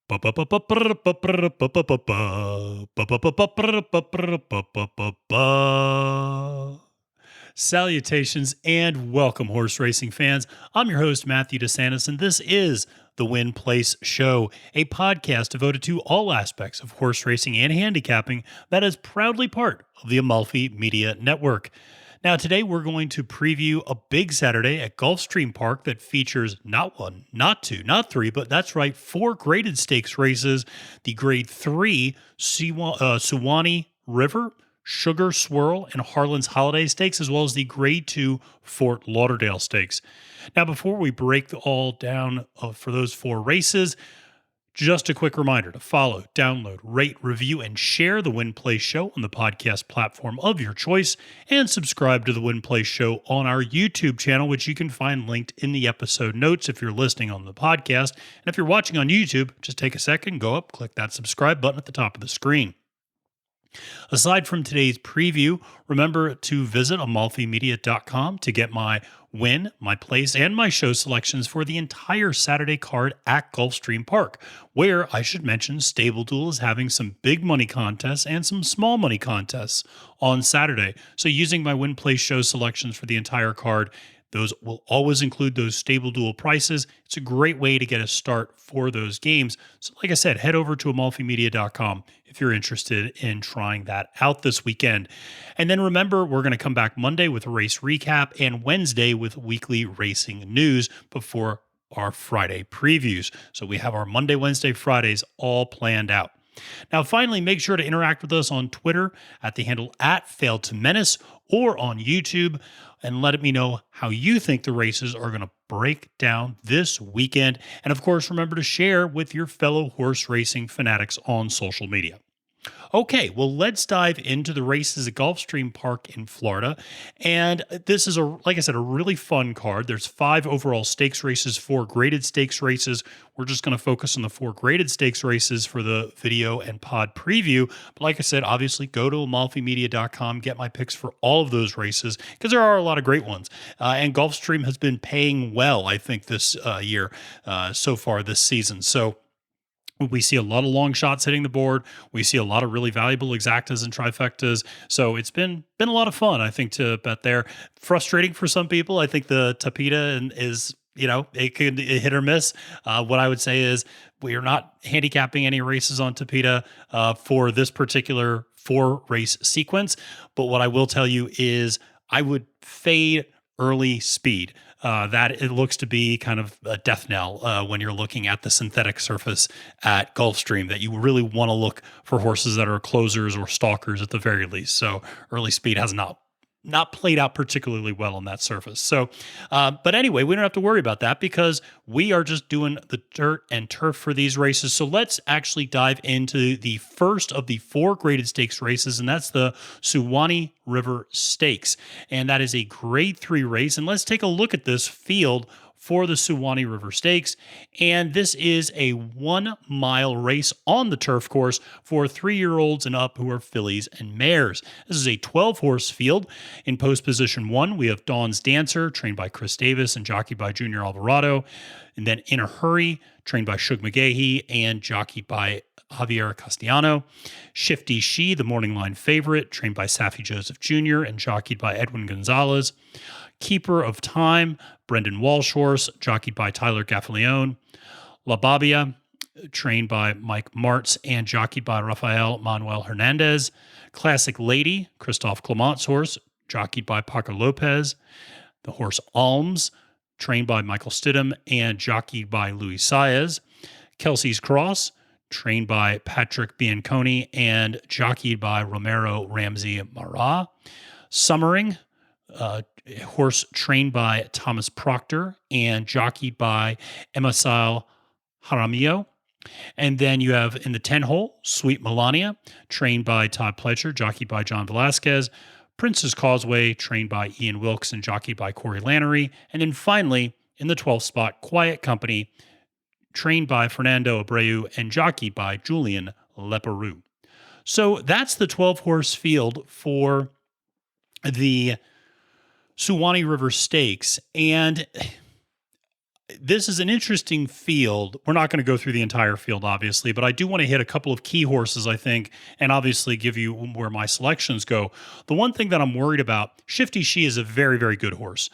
Salutations and welcome, horse racing fans. I'm your host, Matthew DeSantis, and this is the Win Place Show, a podcast devoted to all aspects of horse racing and handicapping that is proudly part of the Amalfi Media Network. Now, today we're going to preview a big Saturday at Gulfstream Park that features not one, not two, not three, but that's right, 4 graded stakes races. The Grade 3 Suwannee River, Sugar, Swirl, and Harlan's Holday Stakes, as well as the Grade 2 Fort Lauderdale Stakes. Now, before we break all down for those 4 races, just a quick reminder to follow, download, rate, review, and share the Win Place Show on the podcast platform of your choice, and subscribe to the Win Place Show on our YouTube channel, which you can find linked in the episode notes if you're listening on the podcast. And if you're watching on YouTube, just take a second, go up, click that subscribe button at the top of the screen. Aside from today's preview, remember to visit amalfimedia.com to get my win, my place, and my show selections for the entire Saturday card at Gulfstream Park, where I should mention Stable Duel is having some big money contests and some small money contests on Saturday. So using my win, place, show selections for the entire card, those will always include those Stable Duel prices. It's a great way to get a start for those games. So like I said, head over to amalfimedia.com if you're interested in trying that out this weekend. And then remember, we're going to come back Monday with a race recap and Wednesday with weekly racing news before our Friday previews. So we have our Monday, Wednesday, Fridays all planned out. Now, finally, make sure to interact with us on Twitter at the handle @FailToMenace or on YouTube, and let me know how you think the races are going to break down this weekend. And of course, remember to share with your fellow horse racing fanatics on social media. Okay, well, let's dive into the races at Gulfstream Park in Florida. And this is, like I said, a really fun card. There's 5 overall stakes races, 4 graded stakes races. We're just going to focus on the 4 graded stakes races for the video and pod preview. But like I said, obviously, go to amalfimedia.com, get my picks for all of those races, because there are a lot of great ones. And Gulfstream has been paying well, I think, this year so far this season. So we see a lot of long shots hitting the board. We see a lot of really valuable exactas and trifectas. So it's been a lot of fun, I think, to bet there. Frustrating for some people. I think the Tapeta is, it could hit or miss. What I would say is we are not handicapping any races on Tapeta for this particular 4-race sequence. But what I will tell you is I would fade early speed. That it looks to be kind of a death knell when you're looking at the synthetic surface at Gulfstream, that you really want to look for horses that are closers or stalkers at the very least. So early speed has not played out particularly well on that surface. So, but anyway, we don't have to worry about that because we are just doing the dirt and turf for these races. So let's actually dive into the first of the 4 graded stakes races, and that's the Suwannee River Stakes. And that is a Grade 3 race. And let's take a look at this field for the Suwannee River Stakes. And this is a 1-mile race on the turf course for 3-year-olds and up who are fillies and mares. This is a 12-horse field. In post position 1, we have Dawn's Dancer, trained by Chris Davis and jockeyed by Junior Alvarado. And then In a Hurry, trained by Shug McGahee and jockeyed by Javier Castellano. Shifty She, the morning line favorite, trained by Safi Joseph Jr. and jockeyed by Edwin Gonzalez. Keeper of Time, Brendan Walsh horse, jockeyed by Tyler Gaffalione. La Babia, trained by Mike Martz and jockeyed by Rafael Manuel Hernandez. Classic Lady, Christophe Clement's horse, jockeyed by Paco Lopez. The horse Alms, trained by Michael Stidham and jockeyed by Luis Saez. Kelsey's Cross, trained by Patrick Bianconi and jockeyed by Romero Ramsey Marat. Summering, horse trained by Thomas Proctor and jockeyed by Emasal Jaramillo. And then you have in the 10-hole, Sweet Melania, trained by Todd Pletcher, jockeyed by John Velasquez. Prince's Causeway, trained by Ian Wilkes and jockeyed by Corey Lannery. And then finally, in the 12th spot, Quiet Company, trained by Fernando Abreu and jockeyed by Julian Leperoux. So that's the 12-horse field for the Suwannee River Stakes. And This is an interesting field. We're not going to go through the entire field, obviously, but I do want to hit a couple of key horses, I think, and obviously give you where my selections go. The one thing that I'm worried about, Shifty She is a very, very good horse.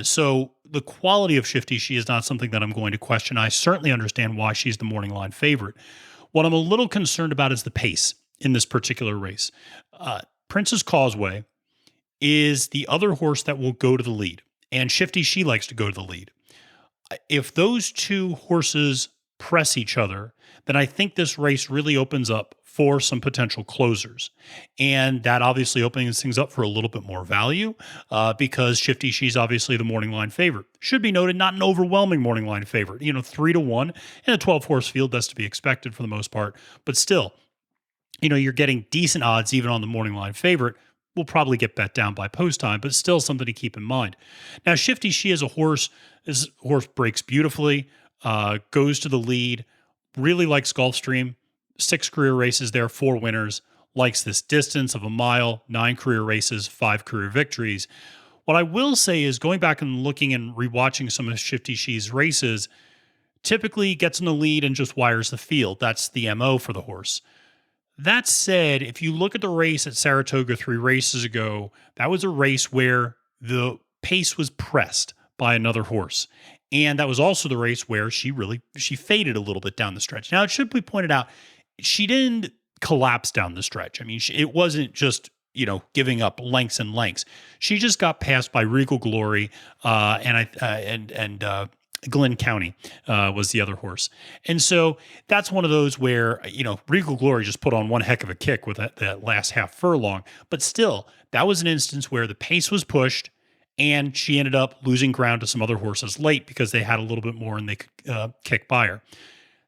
So the quality of Shifty She is not something that I'm going to question. I certainly understand why she's the morning line favorite. What I'm a little concerned about is the pace in this particular race. Princess Causeway is the other horse that will go to the lead, and Shifty She likes to go to the lead. If those two horses press each other, then I think this race really opens up for some potential closers. And that obviously opens things up for a little bit more value because Shifty She's obviously the morning line favorite. Should be noted, not an overwhelming morning line favorite. 3-1 in a 12-horse field, that's to be expected for the most part. But still, you're getting decent odds even on the morning line favorite. Will probably get bet down by post time, but still something to keep in mind. Now, Shifty She is a horse. This horse breaks beautifully, goes to the lead, really likes Gulfstream, 6 career races there, 4 winners, likes this distance of a mile, 9 career races, 5 career victories. What I will say is going back and looking and rewatching some of Shifty She's races, typically gets in the lead and just wires the field. That's the MO for the horse. That said, if you look at the race at Saratoga 3 races ago, that was a race where the pace was pressed by another horse. And that was also the race where she faded a little bit down the stretch. Now, it should be pointed out, she didn't collapse down the stretch. I mean, it wasn't just, giving up lengths and lengths. She just got passed by Regal Glory and Glen County was the other horse. And so that's one of those where, Regal Glory just put on one heck of a kick with that last half furlong. But still, that was an instance where the pace was pushed and she ended up losing ground to some other horses late because they had a little bit more and they could kick by her.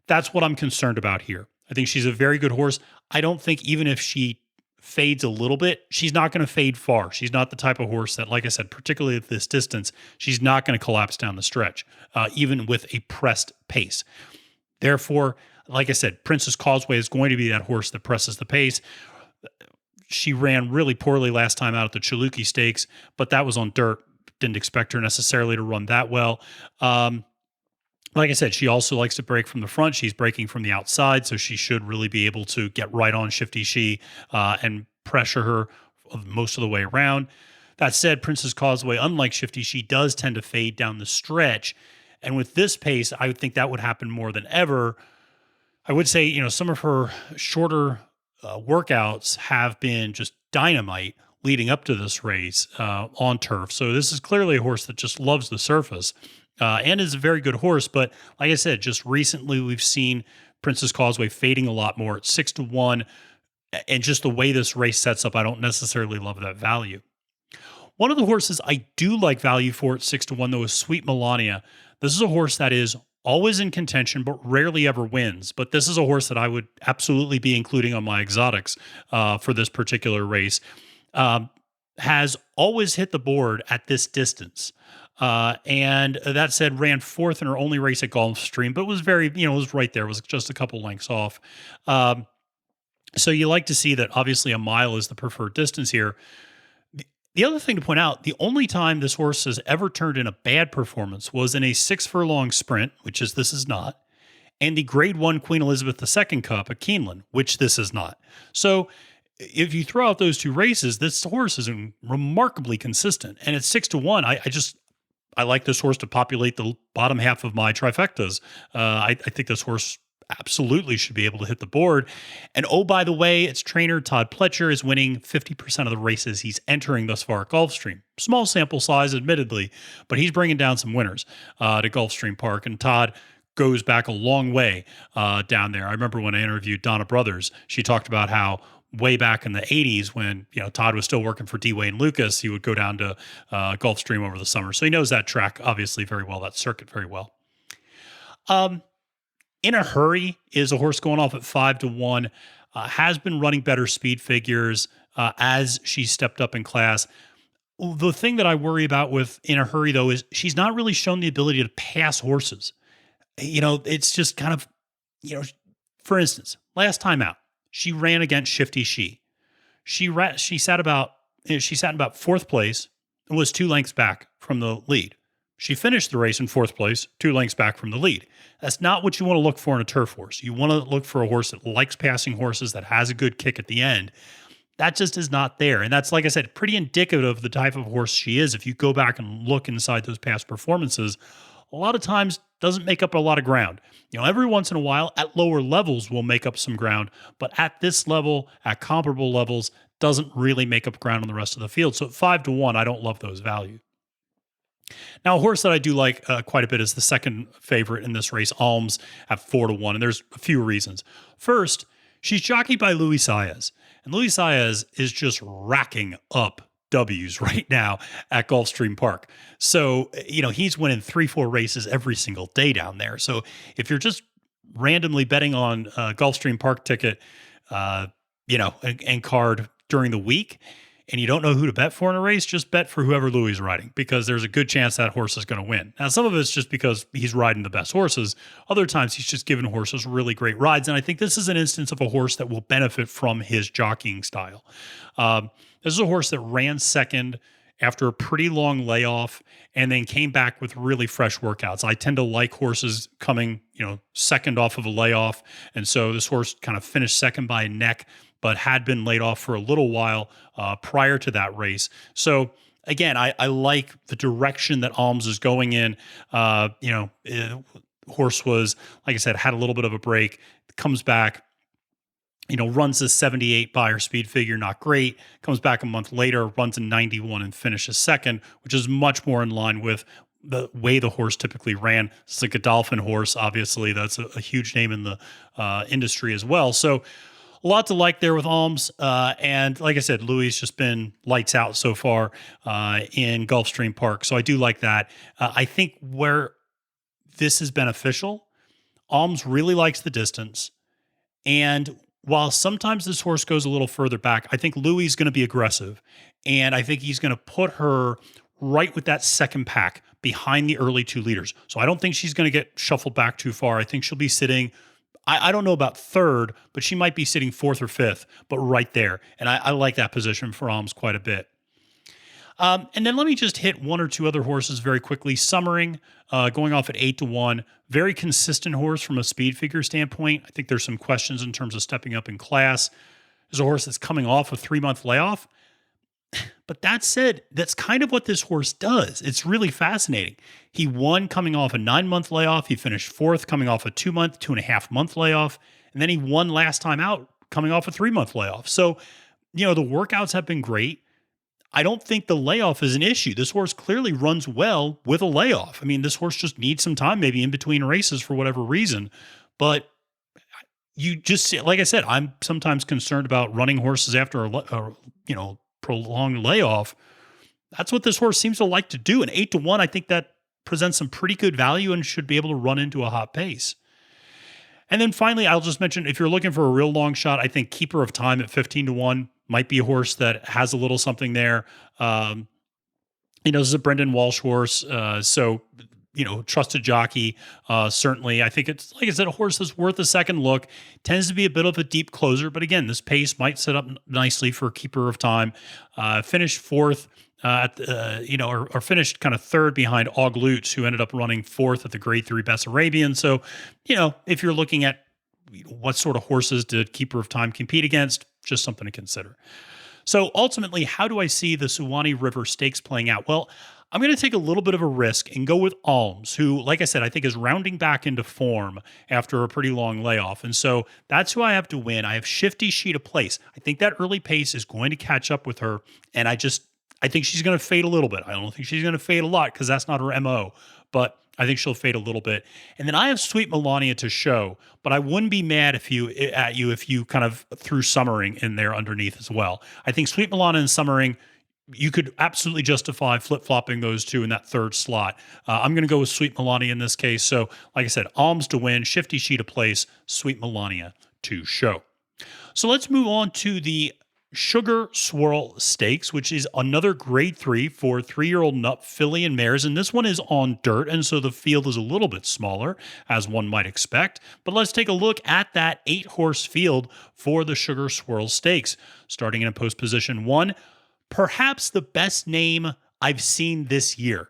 That's what I'm concerned about here. I think she's a very good horse. I don't think even if she fades a little bit, she's not going to fade far. She's not the type of horse that, like I said, particularly at this distance, she's not going to collapse down the stretch, even with a pressed pace. Therefore, like I said, Princess Causeway is going to be that horse that presses the pace. She ran really poorly last time out at the Chaluki Stakes, but that was on dirt. Didn't expect her necessarily to run that well. Like I said, she also likes to break from the front. She's breaking from the outside, so she should really be able to get right on Shifty She and pressure her most of the way around. That said, Princess Causeway, unlike Shifty She, does tend to fade down the stretch. And with this pace, I would think that would happen more than ever. I would say, some of her shorter workouts have been just dynamite leading up to this race on turf. So this is clearly a horse that just loves the surface. And is a very good horse, but like I said, just recently we've seen Princess Causeway fading a lot more at 6-1, and just the way this race sets up, I don't necessarily love that value. One of the horses I do like value for at 6-1, though, is Sweet Melania. This is a horse that is always in contention, but rarely ever wins. But this is a horse that I would absolutely be including on my exotics for this particular race. Has always hit the board at this distance. And that said, ran 4th in her only race at Gulfstream, but was very, it was right there. It was just a couple lengths off. So you like to see that obviously a mile is the preferred distance here. The other thing to point out, the only time this horse has ever turned in a bad performance was in a 6 furlong sprint, which this is not, and the Grade 1 Queen Elizabeth II Cup at Keeneland, which this is not. So if you throw out those 2 races, this horse is remarkably consistent. And at 6-1, I like this horse to populate the bottom half of my trifectas. I think this horse absolutely should be able to hit the board. And oh, by the way, its trainer, Todd Pletcher, is winning 50% of the races he's entering thus far at Gulfstream. Small sample size, admittedly, but he's bringing down some winners to Gulfstream Park. And Todd goes back a long way down there. I remember when I interviewed Donna Brothers, she talked about how way back in the 80s when, Todd was still working for D. Wayne Lucas, he would go down to Gulfstream over the summer. So he knows that track obviously very well, that circuit very well. In a Hurry is a horse going off at 5-1, has been running better speed figures as she stepped up in class. The thing that I worry about with In a Hurry, though, is she's not really shown the ability to pass horses. It's just kind of, for instance, last time out, she ran against Shifty She. She sat in about 4th place and was 2 lengths back from the lead. She finished the race in fourth place, 2 lengths back from the lead. That's not what you want to look for in a turf horse. You want to look for a horse that likes passing horses, that has a good kick at the end. That just is not there. And that's, like I said, pretty indicative of the type of horse she is. If you go back and look inside those past performances, a lot of times doesn't make up a lot of ground. Every once in a while at lower levels will make up some ground, but at this level, at comparable levels, doesn't really make up ground on the rest of the field. So at 5-1, I don't love those values. Now, a horse that I do like quite a bit is the second favorite in this race, Alms, at 4-1, and there's a few reasons. First, she's jockeyed by Luis Saez, and Luis Saez is just racking up W's right now at Gulfstream Park. So, he's winning 3-4 races every single day down there. So if you're just randomly betting on Gulfstream Park ticket, and card during the week, and you don't know who to bet for in a race, just bet for whoever Louis is riding, because there's a good chance that horse is going to win. Now, some of it's just because he's riding the best horses. Other times he's just giving horses really great rides. And I think this is an instance of a horse that will benefit from his jockeying style. This is a horse that ran second after a pretty long layoff and then came back with really fresh workouts. I tend to like horses coming, second off of a layoff. And so this horse kind of finished second by a neck, but had been laid off for a little while prior to that race. So again, I like the direction that Alms is going in. Horse was, like I said, had a little bit of a break, comes back, runs a 78 Beyer speed figure, not great, comes back a month later, runs a 91 and finishes second, which is much more in line with the way the horse typically ran. It's like a Godolphin horse, obviously. That's a huge name in the industry as well. So a lot to like there with Alms. And like I said, Louis just been lights out so far in Gulfstream Park. So I do like that. I think where this is beneficial, Alms really likes the distance. And while sometimes this horse goes a little further back, I think Louis is going to be aggressive. And I think he's going to put her right with that second pack behind the early 2 leaders. So I don't think she's going to get shuffled back too far. I think she'll be sitting, I don't know about third, but she might be sitting fourth or fifth, but right there. And I like that position for Alms quite a bit. And then let me just hit one or two other horses very quickly. Summering, going off at 8-1, very consistent horse from a speed figure standpoint. I think there's some questions in terms of stepping up in class. There's a horse that's coming off a 3-month layoff. But that said, that's kind of what this horse does. It's really fascinating. He won coming off a 9-month layoff. He finished fourth coming off a 2.5-month layoff. And then he won last time out coming off a 3-month layoff. So, the workouts have been great. I don't think the layoff is an issue. This horse clearly runs well with a layoff. I mean, this horse just needs some time maybe in between races for whatever reason. But you just, like I said, I'm sometimes concerned about running horses after a prolonged layoff. That's what this horse seems to like to do. And 8-1, I think that presents some pretty good value and should be able to run into a hot pace. And then finally, I'll just mention, if you're looking for a real long shot, I think Keeper of Time at 15-1 might be a horse that has a little something there. This is a Brendan Walsh horse. So trusted jockey. Certainly, I think it's, like I said, a horse that's worth a second look. Tends to be a bit of a deep closer, but again, this pace might set up nicely for Keeper of Time. Finished fourth or finished kind of third behind Og Lutz, who ended up running fourth at the Grade 3 Bessarabian. So, if you're looking at what sort of horses did Keeper of Time compete against, just something to consider. So ultimately, how do I see the Suwannee River Stakes playing out? Well, I'm going to take a little bit of a risk and go with Alms, who, like I said, I think is rounding back into form after a pretty long layoff. And so that's who I have to win. I have Shifty Sheet of Place. I think that early pace is going to catch up with her. And I think she's going to fade a little bit. I don't think she's going to fade a lot because that's not her MO, but I think she'll fade a little bit. And then I have Sweet Melania to show, but I wouldn't be mad if you kind of threw Summering in there underneath as well. I think Sweet Melania and Summering, you could absolutely justify flip-flopping those two in that third slot. I'm going to go with Sweet Melania in this case. So, like I said, Alms to win, Shifty Sheet of Place, Sweet Melania to show. So let's move on to the Sugar Swirl Stakes, which is another Grade 3 for 3-year-old nut filly and mares. And this one is on dirt, and so the field is a little bit smaller, as one might expect. But let's take a look at that 8-horse field for the Sugar Swirl Stakes. Starting in post position 1, perhaps the best name I've seen this year.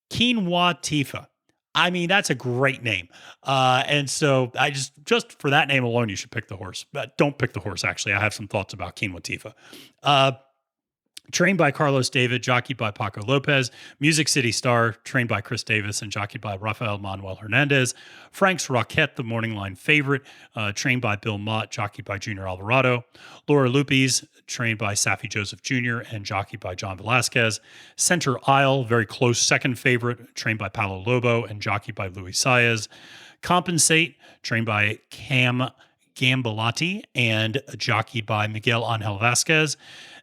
Quinoa Tifa. I mean, that's a great name. And so I just for that name alone, you should pick the horse. But don't pick the horse, actually. I have some thoughts about Quinoa Tifa. Trained by Carlos David, jockeyed by Paco Lopez. Music City Star, trained by Chris Davis and jockeyed by Rafael Manuel Hernandez. Frank's Rocket, the morning line favorite, trained by Bill Mott, jockeyed by Junior Alvarado. Laura Lupes, trained by Safi Joseph Jr. and jockeyed by John Velasquez. Center Isle, very close second favorite, trained by Paulo Lobo and jockeyed by Luis Saez. Compensate, trained by Cam Gambalati and jockeyed by Miguel Angel Vasquez.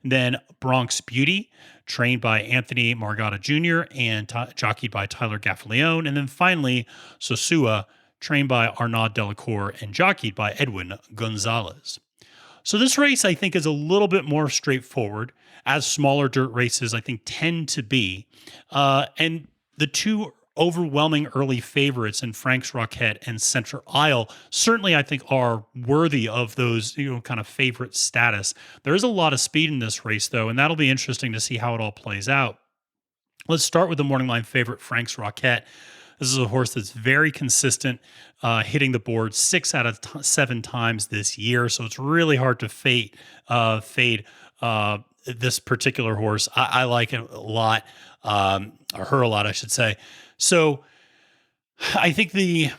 Then Bronx Beauty, trained by Anthony Margata Jr. and jockeyed by Tyler Gaffaleone. And then finally, Sosua, trained by Arnaud Delacour and jockeyed by Edwin Gonzalez. So this race, I think, is a little bit more straightforward, as smaller dirt races, I think, tend to be. And the two overwhelming early favorites in Frank's Rocket and Center Isle certainly, I think, are worthy of those, kind of favorite status. There is a lot of speed in this race, though, and that'll be interesting to see how it all plays out. Let's start with the morning line favorite, Frank's Rocket. This is a horse that's very consistent, hitting the board 6 out of 7 times this year, so it's really hard to fade this particular horse. I like it a lot, or her a lot, I should say. So I think the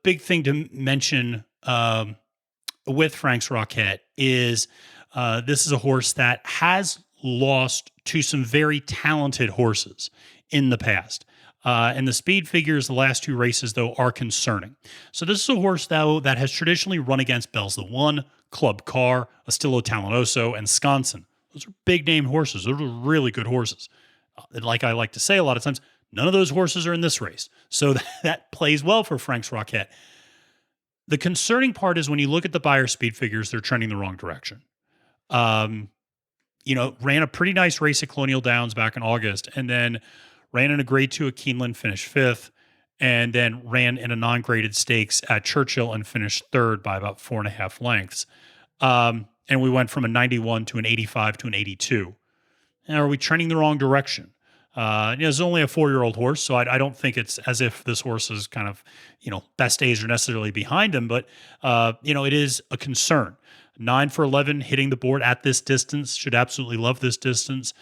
big thing to mention with Frank's Rocket is this is a horse that has lost to some very talented horses in the past. And the speed figures the last 2 races, though, are concerning. So this is a horse, though, that has traditionally run against Bell's the One, Club Car, Estilo Talanoso, and Sconson. Those are big-name horses. Those are really good horses. And like I like to say a lot of times, none of those horses are in this race. So that plays well for Frank's Rocket. The concerning part is when you look at the Beyer speed figures, they're trending the wrong direction. Ran a pretty nice race at Colonial Downs back in August, and then ran in a grade 2 at Keeneland, finished 5th, and then ran in a non-graded stakes at Churchill and finished 3rd by about 4.5 lengths. And we went from a 91 to an 85 to an 82. And are we trending the wrong direction? It's only a 4-year-old horse, so I don't think it's as if this horse is kind of, best days are necessarily behind him, but, it is a concern. 9 for 11 hitting the board at this distance, should absolutely love this distance.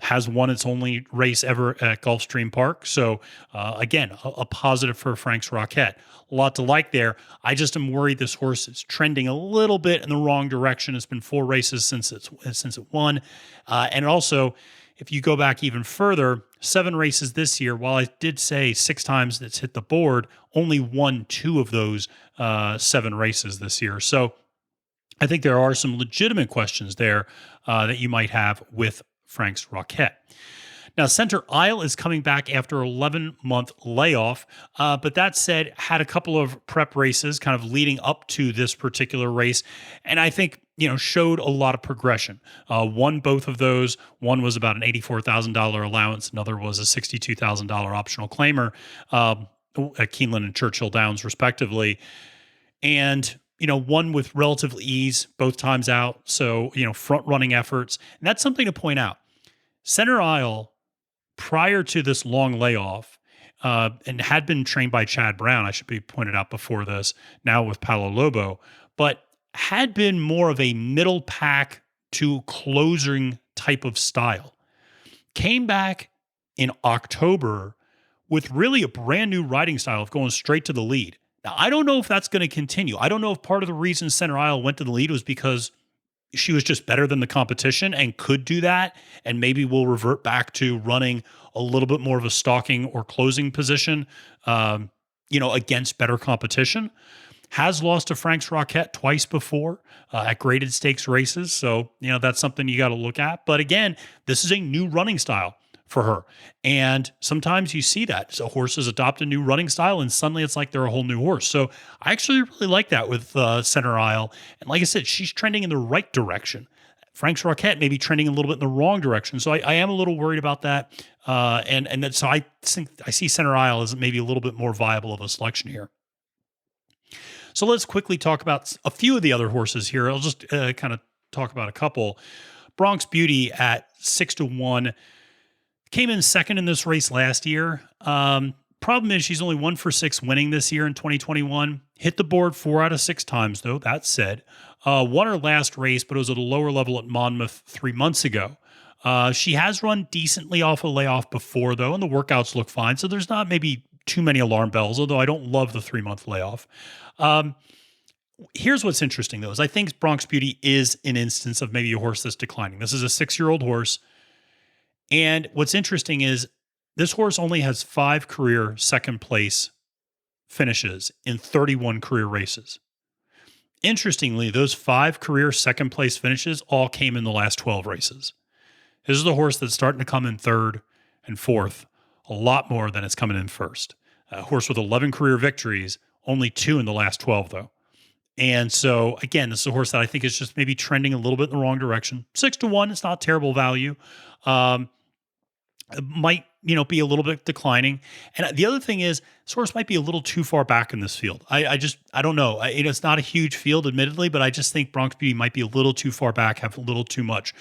Has won its only race ever at Gulfstream Park. So, again, a positive for Frank's Rocket. A lot to like there. I just am worried this horse is trending a little bit in the wrong direction. It's been 4 races since it won. And also, if you go back even further, 7 races this year, while I did say 6 times it's hit the board, only won 2 of those 7 races this year. So I think there are some legitimate questions there that you might have with Frank's Rocket. Now, Center Isle is coming back after an 11-month layoff, but that said, had a couple of prep races kind of leading up to this particular race, and I think, showed a lot of progression. Won both of those. One was about an $84,000 allowance. Another was a $62,000 optional claimer at Keeneland and Churchill Downs, respectively. And won with relative ease both times out. So, front-running efforts. And that's something to point out. Center Isle, prior to this long layoff, and had been trained by Chad Brown, I should be pointed out before this, now with Paulo Lobo, but had been more of a middle pack to closing type of style. Came back in October with really a brand new riding style of going straight to the lead. Now, I don't know if that's going to continue. I don't know if part of the reason Center Isle went to the lead was because she was just better than the competition and could do that, and maybe we'll revert back to running a little bit more of a stalking or closing position, against better competition. Has lost to Frank's Rocket twice before at graded stakes races, so that's something you got to look at. But again, this is a new running style for her. And sometimes you see that. So horses adopt a new running style and suddenly it's like they're a whole new horse. So I actually really like that with Center Isle. And like I said, she's trending in the right direction. Frank's Rocket may be trending a little bit in the wrong direction. So I am a little worried about that. So I think I see Center Isle as maybe a little bit more viable of a selection here. So let's quickly talk about a few of the other horses here. I'll just kind of talk about a couple. Bronx Beauty at 6-1. Came in second in this race last year. Problem is she's only 1 for 6 winning this year in 2021. Hit the board 4 out of 6 times, though. That said, won her last race, but it was at a lower level at Monmouth 3 months ago. She has run decently off a layoff before, though, and the workouts look fine. So there's not maybe too many alarm bells, although I don't love the 3-month layoff. Here's what's interesting, though, is I think Bronx Beauty is an instance of maybe a horse that's declining. This is a 6-year-old horse. And what's interesting is this horse only has 5 career second place finishes in 31 career races. Interestingly, those 5 career second place finishes all came in the last 12 races. This is the horse that's starting to come in third and fourth a lot more than it's coming in first. A horse with 11 career victories, only 2 in the last 12, though. And so, again, this is a horse that I think is just maybe trending a little bit in the wrong direction. 6-1, it's not terrible value. It might, be a little bit declining. And the other thing is, this horse might be a little too far back in this field. I don't know. It's not a huge field, admittedly, but I just think Bronx Beauty might be a little too far back, have a little too much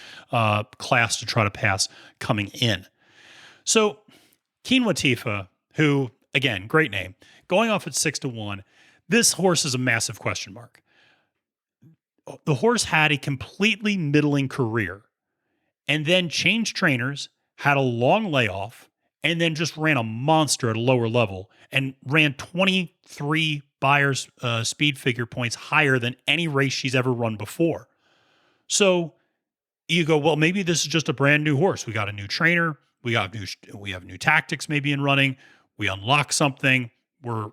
class to try to pass coming in. So, Keen Watifa, who, again, great name, going off at 6-1, this horse is a massive question mark. The horse had a completely middling career and then changed trainers, had a long layoff, and then just ran a monster at a lower level and ran 23 Buyers speed figure points higher than any race she's ever run before. So you go, well, maybe this is just a brand new horse. We got a new trainer. We have new tactics maybe in running. We unlock something. We're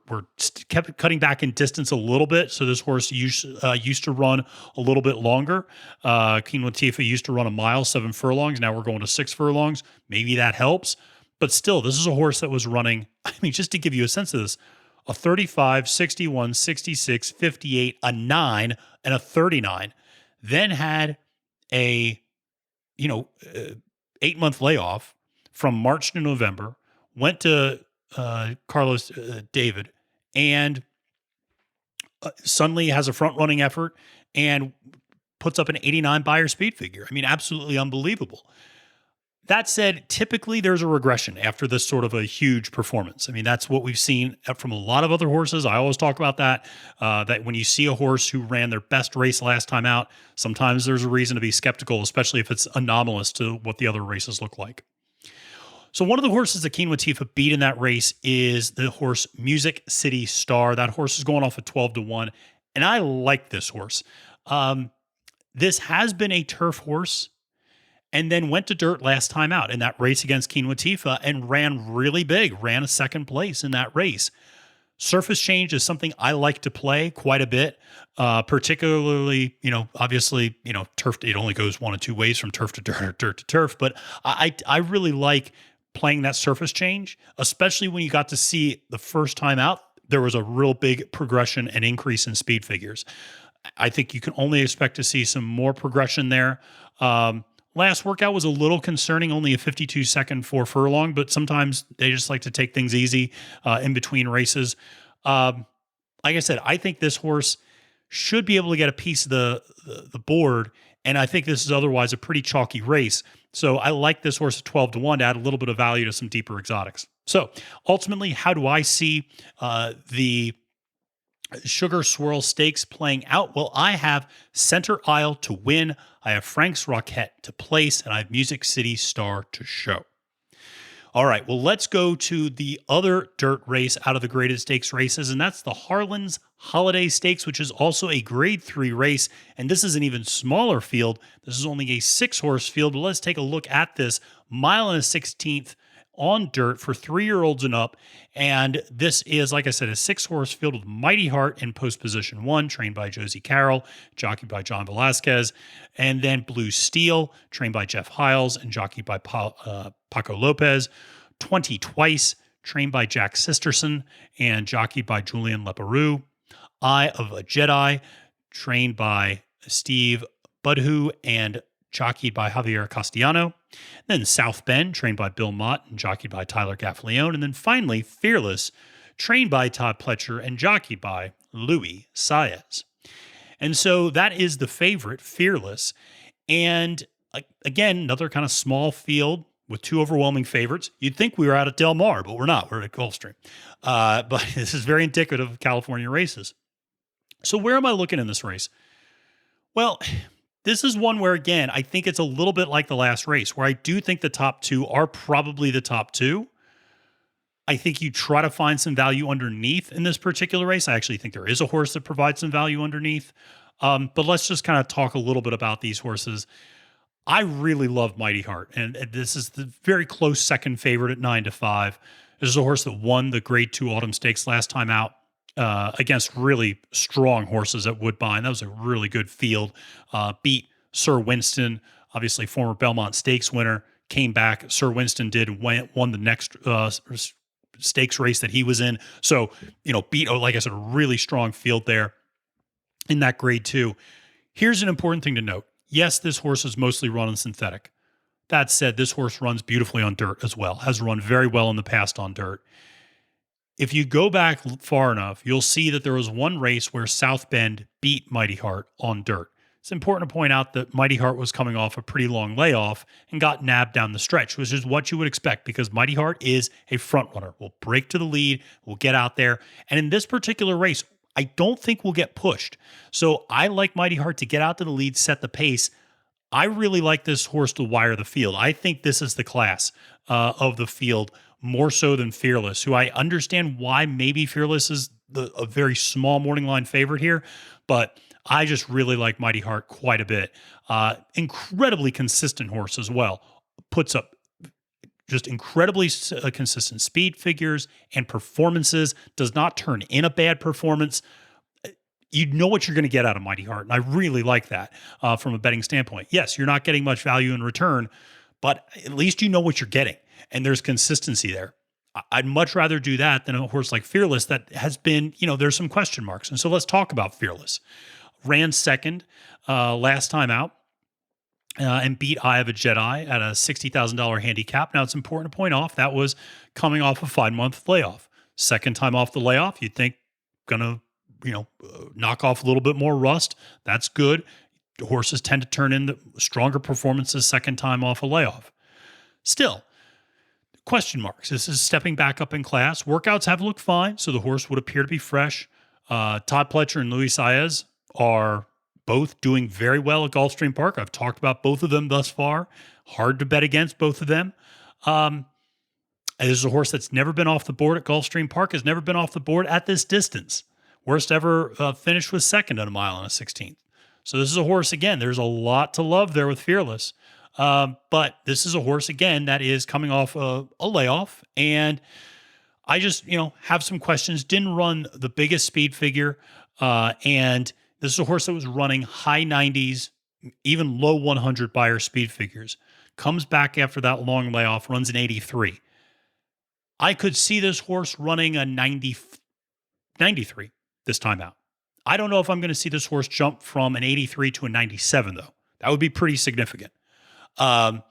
kept cutting back in distance a little bit. So this horse used to run a little bit longer. Keen Latifah used to run a mile, 7 furlongs. Now we're going to 6 furlongs. Maybe that helps. But still, this is a horse that was running, just to give you a sense of this, a 35, 61, 66, 58, a 9, and a 39. Then had a 8-month layoff from March to November, went to Carlos David, and suddenly has a front-running effort and puts up an 89 Beyer speed figure. Absolutely unbelievable. That said, typically there's a regression after this sort of a huge performance. That's what we've seen from a lot of other horses. I always talk about that when you see a horse who ran their best race last time out, sometimes there's a reason to be skeptical, especially if it's anomalous to what the other races look like. So one of the horses that Keen Watifa beat in that race is the horse Music City Star. That horse is going off at 12-1, and I like this horse. This has been a turf horse and then went to dirt last time out in that race against Keen Watifa and ran really big, ran a second place in that race. Surface change is something I like to play quite a bit, particularly, obviously, turf, it only goes one of two ways, from turf to dirt or dirt to turf, but I really like playing that surface change, especially when you got to see the first time out, there was a real big progression and increase in speed figures. I think you can only expect to see some more progression there. Last workout was a little concerning, only a 52-second 4 furlong, but sometimes they just like to take things easy in between races. Like I said, I think this horse should be able to get a piece of the board, and I think this is otherwise a pretty chalky race. So I like this horse at 12-1 to add a little bit of value to some deeper exotics. So ultimately, how do I see the Sugar Swirl Stakes playing out? Well, I have Center Isle to win, I have Frank's Roquette to place, and I have Music City Star to show. All right, well, let's go to the other dirt race out of the graded stakes races, and that's the Harlan's Holday Stakes, which is also a grade 3 race, and this is an even smaller field. This is only a 6-horse field, but let's take a look at this. 1.16 on dirt for 3-year-olds and up. And this is, like I said, a 6-horse field with Mighty Heart in post position 1, trained by Josie Carroll, jockeyed by John Velasquez. And then Blue Steel, trained by Jeff Hiles and jockeyed by Paco Lopez. 20 Twice, trained by Jack Sisterson and jockeyed by Julian Leparoux. Eye of a Jedi, trained by Steve Budhu and jockeyed by Javier Castellano. Then South Bend, trained by Bill Mott and jockeyed by Tyler Gaffalione. And then finally, Fearless, trained by Todd Pletcher and jockeyed by Louis Saez. And so that is the favorite, Fearless. And again, another kind of small field with two overwhelming favorites. You'd think we were out at Del Mar, but we're not. We're at Gulfstream. But this is very indicative of California races. So where am I looking in this race? Well, this is one where, again, I think it's a little bit like the last race, where I do think the top two are probably the top two. I think you try to find some value underneath in this particular race. I actually think there is a horse that provides some value underneath. But let's just kind of talk a little bit about these horses. I really love Mighty Heart, and this is the very close second favorite at 9-5. This is a horse that won the Grade 2 Autumn Stakes last time out against really strong horses at Woodbine. That was a really good field. Beat Sir Winston, obviously former Belmont Stakes winner, came back. Sir Winston won the next stakes race that he was in. So, beat, like I said, a really strong field there in that Grade 2. Here's an important thing to note. Yes, this horse is mostly run on synthetic. That said, this horse runs beautifully on dirt as well, has run very well in the past on dirt. If you go back far enough, you'll see that there was one race where South Bend beat Mighty Heart on dirt. It's important to point out that Mighty Heart was coming off a pretty long layoff and got nabbed down the stretch, which is what you would expect because Mighty Heart is a front runner. We'll break to the lead, we'll get out there. And in this particular race, I don't think we'll get pushed. So I like Mighty Heart to get out to the lead, set the pace. I really like this horse to wire the field. I think this is the class of the field, more so than Fearless, who I understand why maybe Fearless is a very small morning line favorite here, but I just really like Mighty Heart quite a bit. Incredibly consistent horse as well. Puts up just incredibly consistent speed figures and performances, does not turn in a bad performance. You know what you're going to get out of Mighty Heart, and I really like that from a betting standpoint. Yes, you're not getting much value in return, but at least you know what you're getting, and there's consistency there. I'd much rather do that than a horse like Fearless that has been, there's some question marks. And so let's talk about Fearless. Ran second last time out. And beat Eye of a Jedi at a $60,000 handicap. Now, it's important to point off that was coming off a 5-month layoff. Second time off the layoff, you'd think gonna, knock off a little bit more rust. That's good. Horses tend to turn in stronger performances second time off a layoff. Still, question marks. This is stepping back up in class. Workouts have looked fine, so the horse would appear to be fresh. Todd Pletcher and Luis Saez are both doing very well at Gulfstream Park. I've talked about both of them thus far. Hard to bet against both of them. This is a horse that's never been off the board at Gulfstream Park, has never been off the board at this distance. Worst ever finished was second at a mile and a 16th. So this is a horse, again, there's a lot to love there with Fearless. But this is a horse, again, that is coming off a layoff. And I just, have some questions. Didn't run the biggest speed figure. And this is a horse that was running high 90s, even low 100 buyer speed figures. Comes back after that long layoff, runs an 83. I could see this horse running a 93 this time out. I don't know if I'm going to see this horse jump from an 83 to a 97, though. That would be pretty significant. On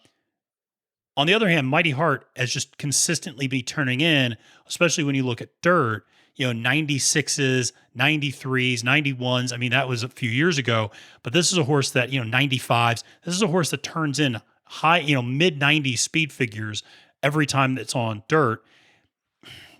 the other hand, Mighty Heart has just consistently been turning in, especially when you look at dirt, 96s, 93s, 91s. I mean, that was a few years ago, but this is a horse that, 95s. This is a horse that turns in high, mid 90s speed figures every time that's on dirt.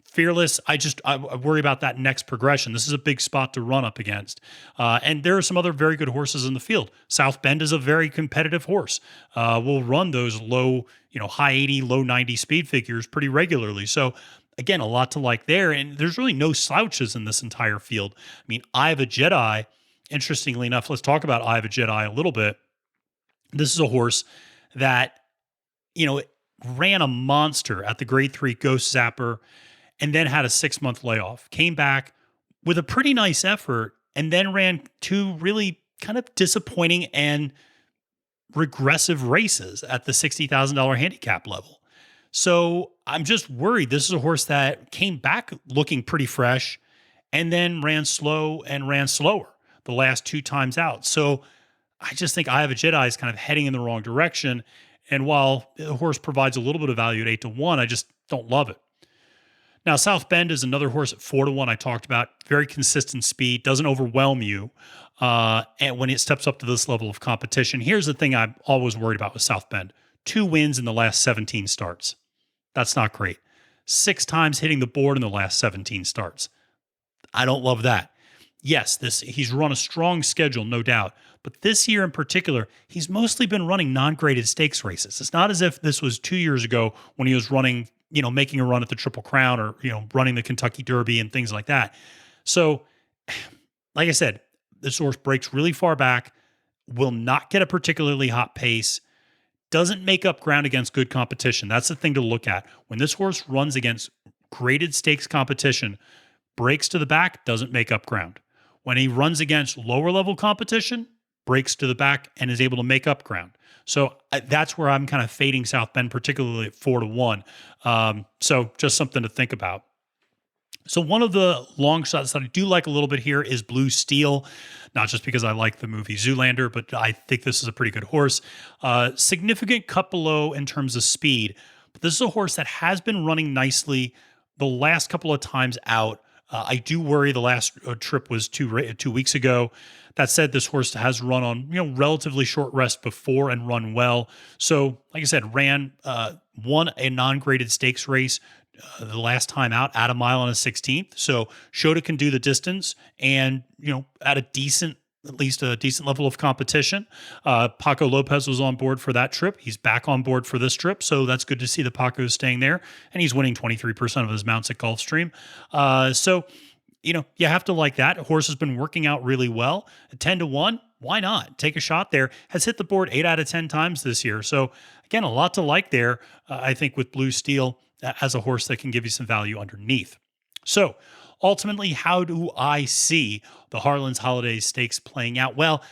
Fearless, I worry about that next progression. This is a big spot to run up against. And there are some other very good horses in the field. South Bend is a very competitive horse. Will run those low, high 80, low 90 speed figures pretty regularly. So again, a lot to like there. And there's really no slouches in this entire field. I mean, Eye of a Jedi, interestingly enough, let's talk about Eye of a Jedi a little bit. This is a horse that, ran a monster at the Grade 3 Ghost Zapper and then had a 6-month layoff. Came back with a pretty nice effort and then ran two really kind of disappointing and regressive races at the $60,000 handicap level. So I'm just worried. This is a horse that came back looking pretty fresh and then ran slow and ran slower the last two times out. So I just think Eye of a Jedi is kind of heading in the wrong direction. And while the horse provides a little bit of value at 8-1, I just don't love it. Now, South Bend is another horse at 4-1 I talked about. Very consistent speed, doesn't overwhelm you. And when it steps up to this level of competition, here's the thing I'm always worried about with South Bend. 2 wins in the last 17 starts. That's not great. 6 times hitting the board in the last 17 starts. I don't love that. Yes, he's run a strong schedule, no doubt. But this year in particular, he's mostly been running non-graded stakes races. It's not as if this was 2 years ago when he was running, making a run at the Triple Crown or, running the Kentucky Derby and things like that. So, like I said, this horse breaks really far back, will not get a particularly hot pace, doesn't make up ground against good competition. That's the thing to look at. When this horse runs against graded stakes competition, breaks to the back, doesn't make up ground. When he runs against lower level competition, breaks to the back and is able to make up ground. So that's where I'm kind of fading South Bend, particularly at 4-1. So just something to think about. So one of the long shots that I do like a little bit here is Blue Steel, not just because I like the movie Zoolander, but I think this is a pretty good horse. Significant cut below in terms of speed, but this is a horse that has been running nicely the last couple of times out. I do worry the last trip was 2 weeks ago. That said, this horse has run on relatively short rest before and run well. So, like I said, won a non-graded stakes race the last time out at a mile and a 16th. So showed it can do the distance and at at least a decent level of competition. Paco Lopez was on board for that trip. He's back on board for this trip. So that's good to see the Paco's staying there. And he's winning 23% of his mounts at Gulfstream. So you have to like that. Horse has been working out really well. At 10-1, why not? Take a shot there. Has hit the board 8 out of 10 times this year. So again, a lot to like there, I think, with Blue Steel as a horse that can give you some value underneath. So ultimately, how do I see the Harlan's Holiday Stakes playing out? Well,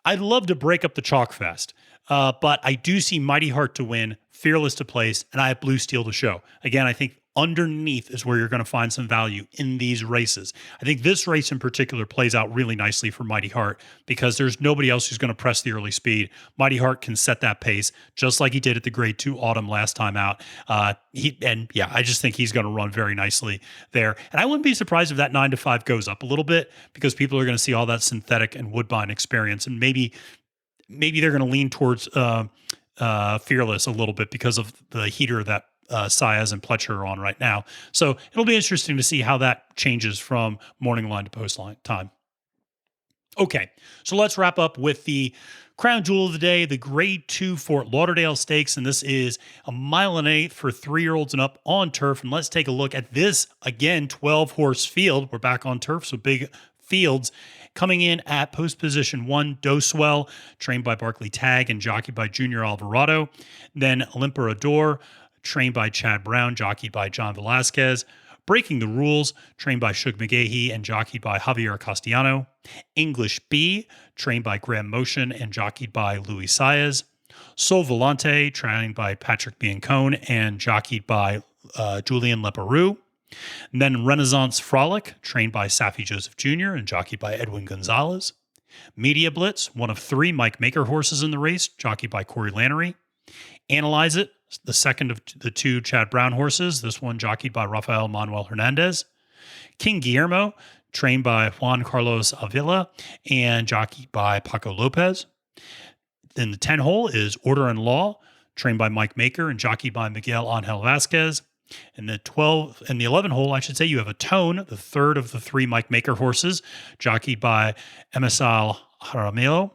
I'd love to break up the chalk fest, but I do see Mighty Heart to win, Fearless to place, and I have Blue Steel to show. Again, I think underneath is where you're going to find some value in these races. I think this race in particular plays out really nicely for Mighty Heart because there's nobody else who's going to press the early speed. Mighty Heart can set that pace just like he did at the Grade 2 Autumn last time out. I just think he's going to run very nicely there. And I wouldn't be surprised if that 9-5 goes up a little bit because people are going to see all that synthetic and woodbine experience, and maybe they're going to lean towards Fearless a little bit because of the heater that Saez and Pletcher are on right now. So it'll be interesting to see how that changes from morning line to post line time. Okay, so let's wrap up with the crown jewel of the day, the Grade 2 Fort Lauderdale Stakes, and this is a 1.8 miles for 3-year-olds and up on turf. And let's take a look at this, again, 12-horse field. We're back on turf, so big fields. Coming in at post position 1, Doswell, trained by Barkley Tagg and jockeyed by Junior Alvarado. Then Olymperador, trained by Chad Brown, jockeyed by John Velasquez. Breaking the Rules, trained by Shug McGahee and jockeyed by Javier Castellano. English B, trained by Graham Motion and jockeyed by Louis Saez. Sol Volante, trained by Patrick Biancone and jockeyed by Julian Leperoux. And then Renaissance Frolic, trained by Safi Joseph Jr. and jockeyed by Edwin Gonzalez. Media Blitz, one of 3 Mike Maker horses in the race, jockeyed by Corey Lannery. Analyze It, the second of the 2 Chad Brown horses, this one jockeyed by Rafael Manuel Hernandez. King Guillermo, trained by Juan Carlos Avila and jockeyed by Paco Lopez. Then the 10 hole is Order and Law, trained by Mike Maker and jockeyed by Miguel Angel Vasquez. And the 11 hole, I should say, you have a Tone, the third of the 3 Mike Maker horses, jockeyed by Emisal Jaramillo.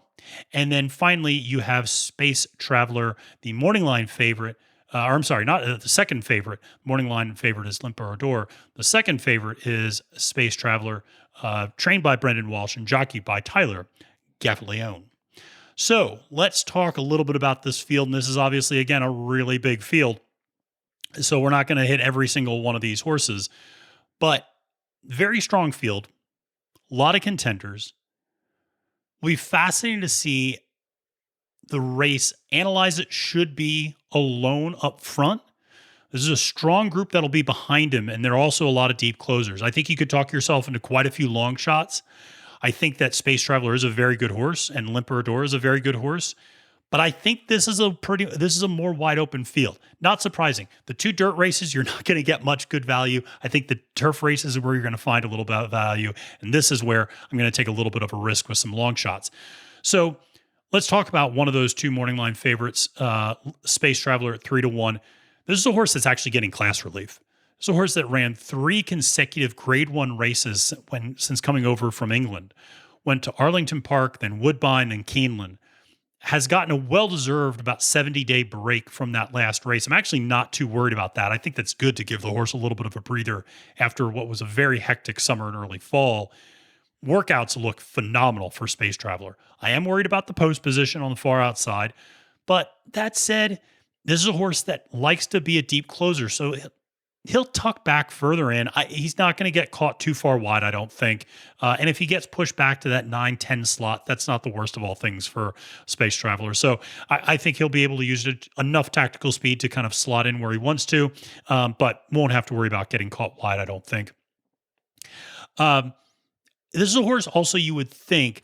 And then finally, you have Space Traveler, the morning line favorite. The second favorite. Morning line favorite is L'Emperador. The second favorite is Space Traveler, trained by Brendan Walsh and jockeyed by Tyler Gaffaleone. So let's talk a little bit about this field. And this is obviously, again, a really big field. So we're not going to hit every single one of these horses, but very strong field, a lot of contenders. It'll be fascinating to see the race. Analyze It should be alone up front. This is a strong group that'll be behind him, and there are also a lot of deep closers. I think you could talk yourself into quite a few long shots. I think that Space Traveler is a very good horse, and L'Emperador is a very good horse. But I think this is a more wide open field. Not surprising. The 2 dirt races, you're not going to get much good value. I think the turf races are where you're going to find a little bit of value. And this is where I'm going to take a little bit of a risk with some long shots. So Let's talk about one of those two morning line favorites, Space Traveler at 3-1. This is a horse that's actually getting class relief. It's a horse that ran 3 consecutive Grade 1 races since coming over from England. Went to Arlington Park, then Woodbine, then Keeneland. Has gotten a well-deserved about 70-day break from that last race. I'm actually not too worried about that. I think that's good to give the horse a little bit of a breather after what was a very hectic summer and early fall. Workouts look phenomenal for Space Traveler. I am worried about the post position on the far outside, but that said, this is a horse that likes to be a deep closer, so he'll tuck back further in. He's not going to get caught too far wide, I don't think. And if he gets pushed back to that 9-10 slot, that's not the worst of all things for Space Traveler. So I think he'll be able to use enough tactical speed to kind of slot in where he wants to, but won't have to worry about getting caught wide, I don't think. This is a horse also you'd think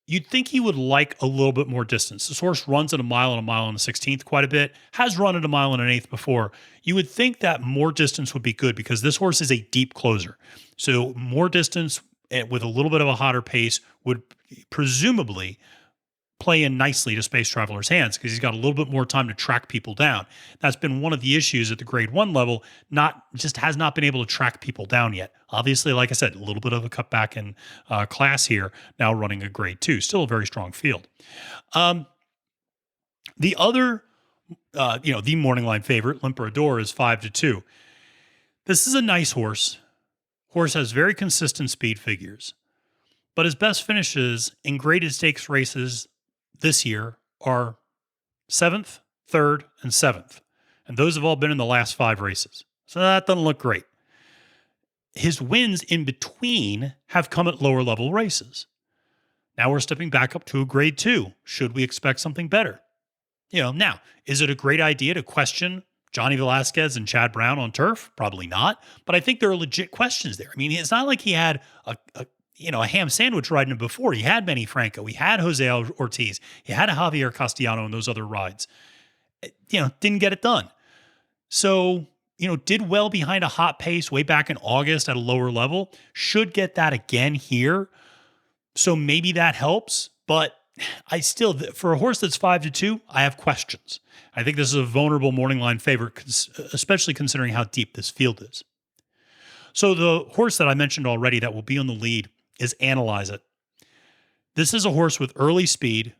he would like a little bit more distance. This horse runs at a mile and the 16th quite a bit, has run at a mile and an eighth before. You would think that more distance would be good because this horse is a deep closer. So more distance with a little bit of a hotter pace would presumably play in nicely to Space Traveler's hands because he's got a little bit more time to track people down. That's been one of the issues at the Grade 1 level, has not been able to track people down yet. Obviously, like I said, a little bit of a cutback in class here, now running a Grade 2. Still a very strong field. The other, the morning line favorite, L'Imperador, is 5-2. This is a nice horse. Horse has very consistent speed figures, but his best finishes in graded stakes races this year are 7th, 3rd, and 7th. And those have all been in the last 5 races. So that doesn't look great. His wins in between have come at lower level races. Now we're stepping back up to a Grade 2. Should we expect something better? Now, is it a great idea to question Johnny Velasquez and Chad Brown on turf? Probably not. But I think there are legit questions there. I mean, it's not like he had a ham sandwich riding him before. He had Benny Franco. He had Jose Ortiz. He had a Javier Castellano in those other rides. Didn't get it done. So, did well behind a hot pace way back in August at a lower level. Should get that again here. So maybe that helps. But I still, for a horse that's 5-2, I have questions. I think this is a vulnerable morning line favorite, especially considering how deep this field is. So the horse that I mentioned already that will be on the lead is Analyze It. This is a horse with early speed,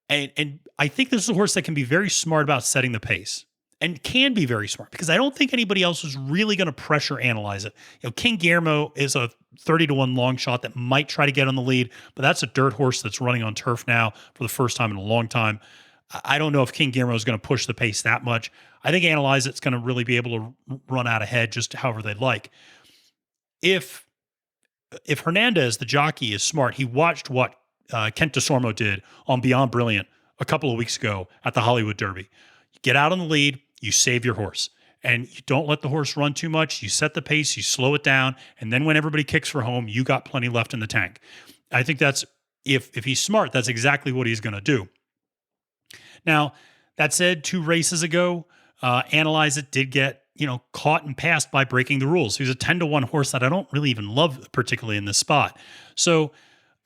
and I think this is a horse that can be very smart about setting the pace, and can be very smart because I don't think anybody else is really going to pressure Analyze It. King Guillermo is a 30-1 long shot that might try to get on the lead, but that's a dirt horse that's running on turf now for the first time in a long time. I don't know if King Guillermo is going to push the pace that much. I think Analyze It's going to really be able to run out ahead just however they like. If Hernandez, the jockey, is smart, he watched what Kent DeSormo did on Beyond Brilliant a couple of weeks ago at the Hollywood Derby. You get out on the lead, you save your horse. And you don't let the horse run too much. You set the pace, you slow it down, and then when everybody kicks for home, you got plenty left in the tank. I think that's, if he's smart, that's exactly what he's going to do. Now, that said, 2 races ago, Analyze It did get caught and passed by breaking the rules. He's a 10-1 horse that I don't really even love particularly in this spot. So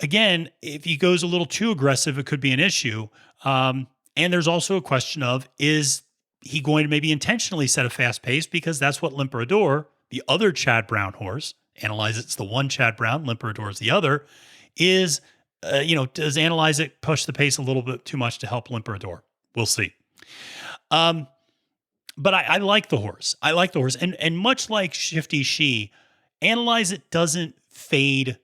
again, if he goes a little too aggressive, it could be an issue. And there's also a question of, is he going to maybe intentionally set a fast pace? Because that's what L'Imperador, the other Chad Brown horse, Analyze It's the one Chad Brown, L'Imperador is the other, is, does Analyze It push the pace a little bit too much to help L'Imperador? We'll see. But I like the horse. I like the horse. And much like Shifty She, Analyze It doesn't fade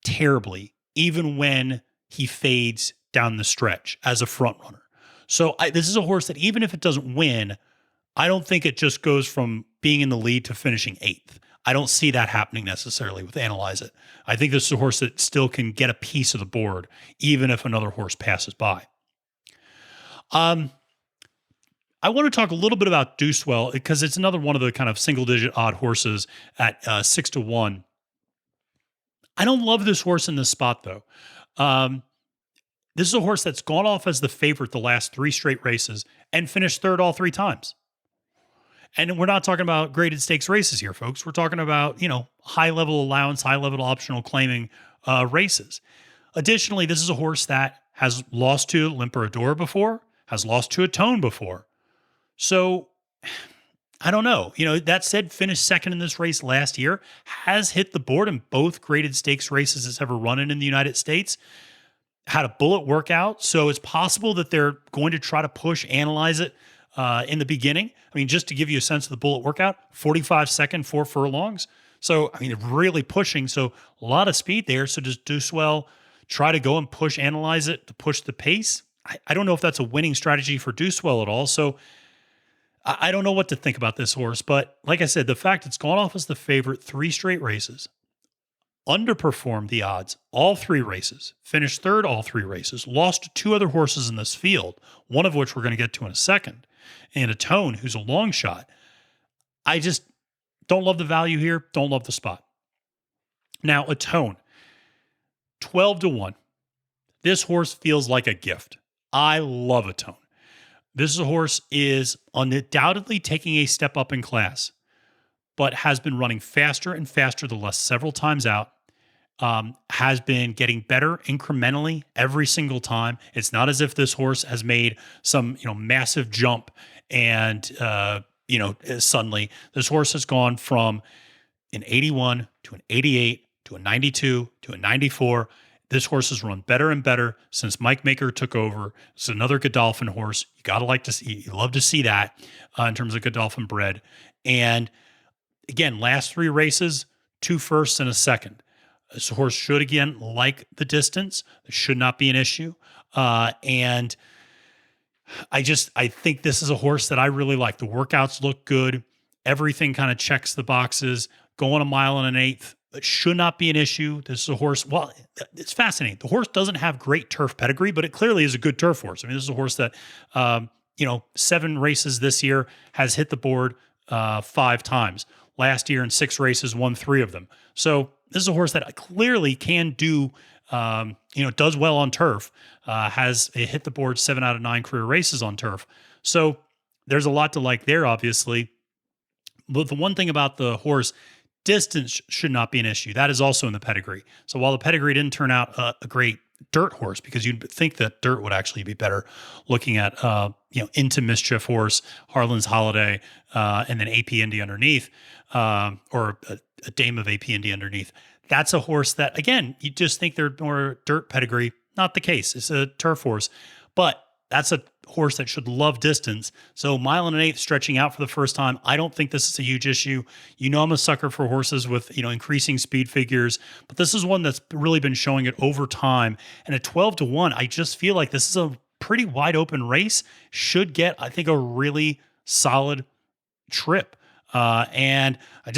terribly, even when he fades down the stretch as a front runner. So this is a horse that even if it doesn't win, I don't think it just goes from being in the lead to finishing 8th. I don't see that happening necessarily with Analyze It. I think this is a horse that still can get a piece of the board, even if another horse passes by. I want to talk a little bit about Deucewell because it's another one of the kind of single-digit odd horses at 6-1. I don't love this horse in this spot, though. This is a horse that's gone off as the favorite the last 3 straight races and finished 3rd all 3 times. And we're not talking about graded stakes races here, folks. We're talking about, high-level allowance, high-level optional claiming races. Additionally, this is a horse that has lost to L'Imperador before, has lost to a Tone before. So I don't know. That said, finished second in this race last year, has hit the board in both graded stakes races it's ever run in the United States, had a bullet workout. So it's possible that they're going to try to analyze it in the beginning. I mean, just to give you a sense of the bullet workout, 45-second, 4 furlongs. So, I mean, they're really pushing. So a lot of speed there. So does Deucewell try to go and analyze it to push the pace? I don't know if that's a winning strategy for Deucewell at all. So I don't know what to think about this horse, but like I said, the fact it's gone off as the favorite 3 straight races, underperformed the odds all 3 races, finished third all 3 races, lost to 2 other horses in this field, one of which we're going to get to in a second, and a Tone who's a long shot. I just don't love the value here, don't love the spot. Now, a Tone, 12-1. This horse feels like a gift. I love a Tone. This is a horse is undoubtedly taking a step up in class, but has been running faster and faster the last several times out, has been getting better incrementally every single time. It's not as if this horse has made some, massive jump and, suddenly this horse has gone from an 81 to an 88 to a 92 to a 94. This horse has run better and better since Mike Maker took over. It's another Godolphin horse. You love to see that in terms of Godolphin bred. And again, last 3 races, 2 firsts and a second. This horse should, again, like the distance. It should not be an issue. And I think this is a horse that I really like. The workouts look good. Everything kind of checks the boxes. Going a mile and an eighth. It should not be an issue. This is a horse. Well, it's fascinating. The horse doesn't have great turf pedigree, but it clearly is a good turf horse. I mean, this is a horse that, 7 races this year has hit the board 5 times. Last year in 6 races, won 3 of them. So this is a horse that clearly can do, does well on turf. Has hit the board 7 out of 9 career races on turf. So there's a lot to like there, obviously. But the one thing about the horse, distance should not be an issue. That is also in the pedigree. So while the pedigree didn't turn out a great dirt horse, because you'd think that dirt would actually be better, looking at Into Mischief horse, Harlan's Holiday, and then AP Indy underneath, or a Dame of AP Indy underneath. That's a horse that, again, you just think they're more dirt pedigree. Not the case. It's a turf horse, but that's a horse that should love distance. So 1.1 miles stretching out for the first time. I don't think this is a huge issue. I'm a sucker for horses with, increasing speed figures, but this is one that's really been showing it over time. And at 12-1, I just feel like this is a pretty wide open race. Should get, I think, a really solid trip. And I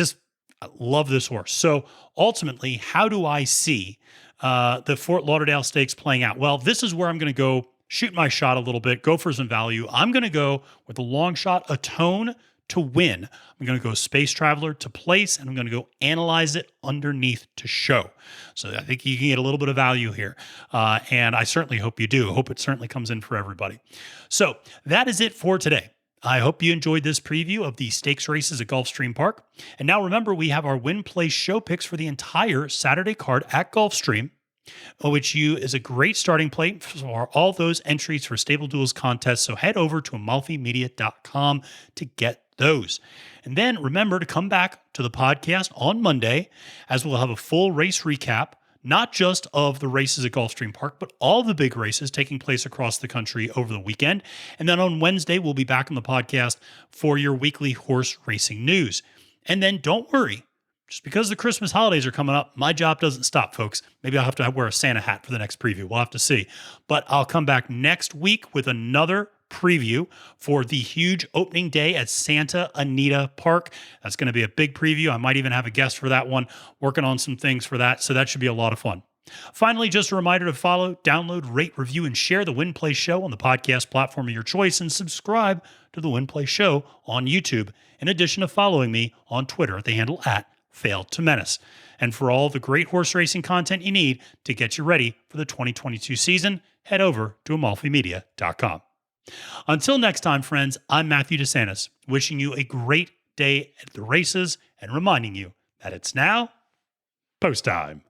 love this horse. So ultimately, how do I see the Fort Lauderdale Stakes playing out? Well, this is where I'm going to go shoot my shot a little bit, go for some value. I'm going to go with a long shot, a Tone to win. I'm going to go Space Traveler to place, and I'm going to go Analyze It underneath to show. So I think you can get a little bit of value here. And I certainly hope you do. I hope it certainly comes in for everybody. So that is it for today. I hope you enjoyed this preview of the stakes races at Gulfstream Park. And now remember, we have our win, place, show picks for the entire Saturday card at Gulfstream, which is a great starting plate for all those entries for Stable Duels contests. So head over to amalfimedia.com to get those. And then remember to come back to the podcast on Monday, as we'll have a full race recap, not just of the races at Gulfstream Park, but all the big races taking place across the country over the weekend. And then on Wednesday, we'll be back on the podcast for your weekly horse racing news. And then don't worry, just because the Christmas holidays are coming up, my job doesn't stop, folks. Maybe I'll have to wear a Santa hat for the next preview. We'll have to see. But I'll come back next week with another preview for the huge opening day at Santa Anita Park. That's going to be a big preview. I might even have a guest for that one, working on some things for that. So that should be a lot of fun. Finally, just a reminder to follow, download, rate, review, and share the Win Play Show on the podcast platform of your choice, and subscribe to the Win Play Show on YouTube, in addition to following me on Twitter at the handle @FailToMenace. And for all the great horse racing content you need to get you ready for the 2022 season, head over to amalfimedia.com. Until next time, friends, I'm Matthew DeSantis, wishing you a great day at the races and reminding you that it's now post time.